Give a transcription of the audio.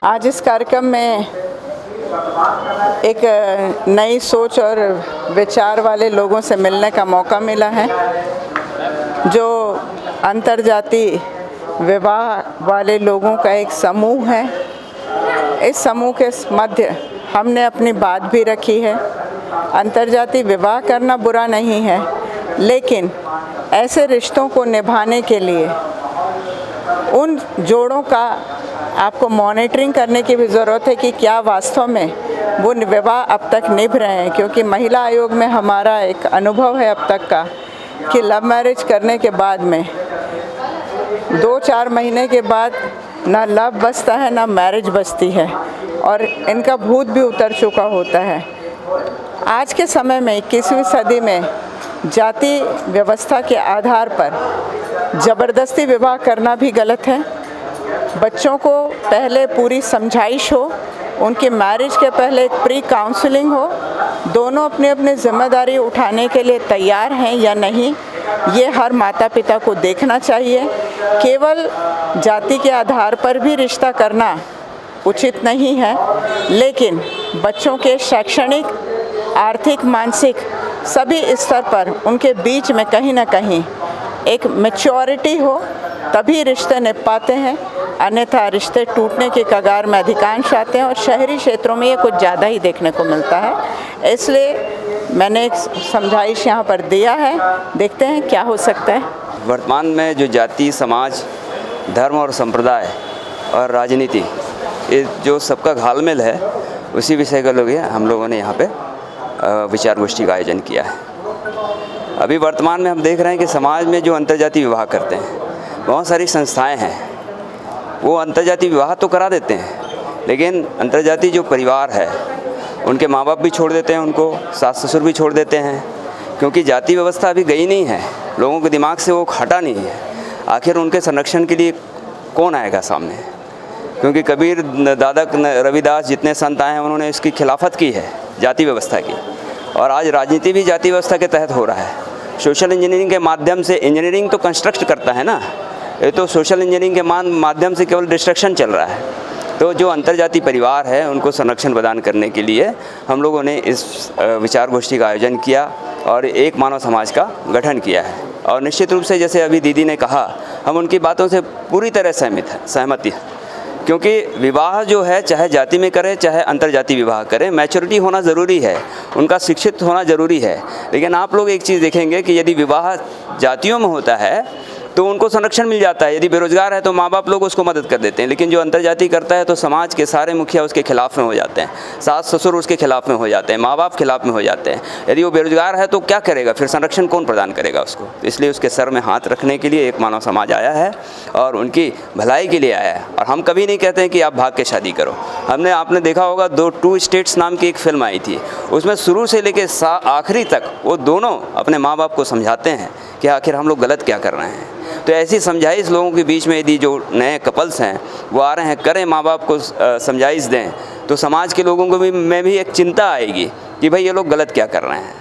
आज इस कार्यक्रम में एक नई सोच और विचार वाले लोगों से मिलने का मौका मिला है। जो अंतर्जातीय विवाह वाले लोगों का एक समूह है। इस समूह के मध्य हमने अपनी बात भी रखी है। अंतर्जातीय विवाह करना बुरा नहीं है, लेकिन ऐसे रिश्तों को निभाने के लिए उन जोड़ों का आपको मॉनिटरिंग करने की भी ज़रूरत है कि क्या वास्तव में वो विवाह अब तक निभ रहे हैं। क्योंकि महिला आयोग में हमारा एक अनुभव है अब तक का कि लव मैरिज करने के बाद में 2-4 महीने के बाद ना लव बचता है ना मैरिज बचती है और इनका भूत भी उतर चुका होता है। आज के समय में 21वीं सदी में जाति व्यवस्था के आधार पर ज़बरदस्ती विवाह करना भी गलत है। बच्चों को पहले पूरी समझाइश हो, उनकी मैरिज के पहले एक प्री काउंसलिंग हो, दोनों अपनी अपनी जिम्मेदारी उठाने के लिए तैयार हैं या नहीं, ये हर माता पिता को देखना चाहिए। केवल जाति के आधार पर भी रिश्ता करना उचित नहीं है, लेकिन बच्चों के शैक्षणिक, आर्थिक, मानसिक सभी स्तर पर उनके बीच में कहीं ना कहीं एक मैच्योरिटी हो, तभी रिश्ते निभ पाते हैं। अन्यथा रिश्ते टूटने के कगार में अधिकांश आते हैं और शहरी क्षेत्रों में ये कुछ ज़्यादा ही देखने को मिलता है। इसलिए मैंने एक समझाइश यहाँ पर दिया है, देखते हैं क्या हो सकता है। वर्तमान में जो जाति, समाज, धर्म और संप्रदाय और राजनीति, ये जो सबका घालमेल है, उसी विषय का हम लोगों ने यहाँ पे विचार गोष्ठी का आयोजन किया है। अभी वर्तमान में हम देख रहे हैं कि समाज में जो अंतर्जातीय विवाह करते हैं, बहुत सारी संस्थाएं हैं, वो अंतर्जातीय विवाह तो करा देते हैं, लेकिन अंतर्जातीय जो परिवार है उनके माँ बाप भी छोड़ देते हैं, उनको सास ससुर भी छोड़ देते हैं, क्योंकि जाति व्यवस्था अभी गई नहीं है, लोगों के दिमाग से वो हटा नहीं है। आखिर उनके संरक्षण के लिए कौन आएगा सामने? क्योंकि कबीर दादा रविदास जितने संत आए हैं, उन्होंने इसकी खिलाफत की है जाति व्यवस्था की, और आज राजनीति भी जाति व्यवस्था के तहत हो रहा है। सोशल इंजीनियरिंग के माध्यम से, इंजीनियरिंग तो कंस्ट्रक्ट करता है ना, ये तो सोशल इंजीनियरिंग के माध्यम से केवल डिस्ट्रक्शन चल रहा है। तो जो अंतर्जातीय परिवार है उनको संरक्षण प्रदान करने के लिए हम लोगों ने इस विचार गोष्ठी का आयोजन किया और एक मानव समाज का गठन किया है। और निश्चित रूप से जैसे अभी दीदी ने कहा, हम उनकी बातों से पूरी तरह सहमति है, क्योंकि विवाह जो है, चाहे जाति में करें चाहे अंतर्जातीय विवाह करें, मैच्योरिटी होना ज़रूरी है, उनका शिक्षित होना ज़रूरी है। लेकिन आप लोग एक चीज़ देखेंगे कि यदि विवाह जातियों में होता है तो उनको संरक्षण मिल जाता है। यदि बेरोजगार है तो माँ बाप लोग उसको मदद कर देते हैं, लेकिन जो अंतर्जातीय करता है तो समाज के सारे मुखिया उसके खिलाफ में हो जाते हैं, सास ससुर उसके खिलाफ में हो जाते हैं, माँ बाप खिलाफ में हो जाते हैं। यदि वो बेरोजगार है तो क्या करेगा, फिर संरक्षण कौन प्रदान करेगा उसको? इसलिए उसके सर में हाथ रखने के लिए एक मानव समाज आया है और उनकी भलाई के लिए आया है। और हम कभी नहीं कहते हैं कि आप भाग के शादी करो। आपने देखा होगा, 2 स्टेट्स नाम की एक फिल्म आई थी, उसमें शुरू से लेकर आखिरी तक वो दोनों अपने माँ बाप को समझाते हैं कि आखिर हम लोग गलत क्या कर रहे हैं। तो ऐसी समझाइश लोगों के बीच में, यदि जो नए कपल्स हैं वो आ रहे हैं, करें, माँ बाप को समझाइश दें, तो समाज के लोगों को भी में भी एक चिंता आएगी कि भाई ये लोग गलत क्या कर रहे हैं।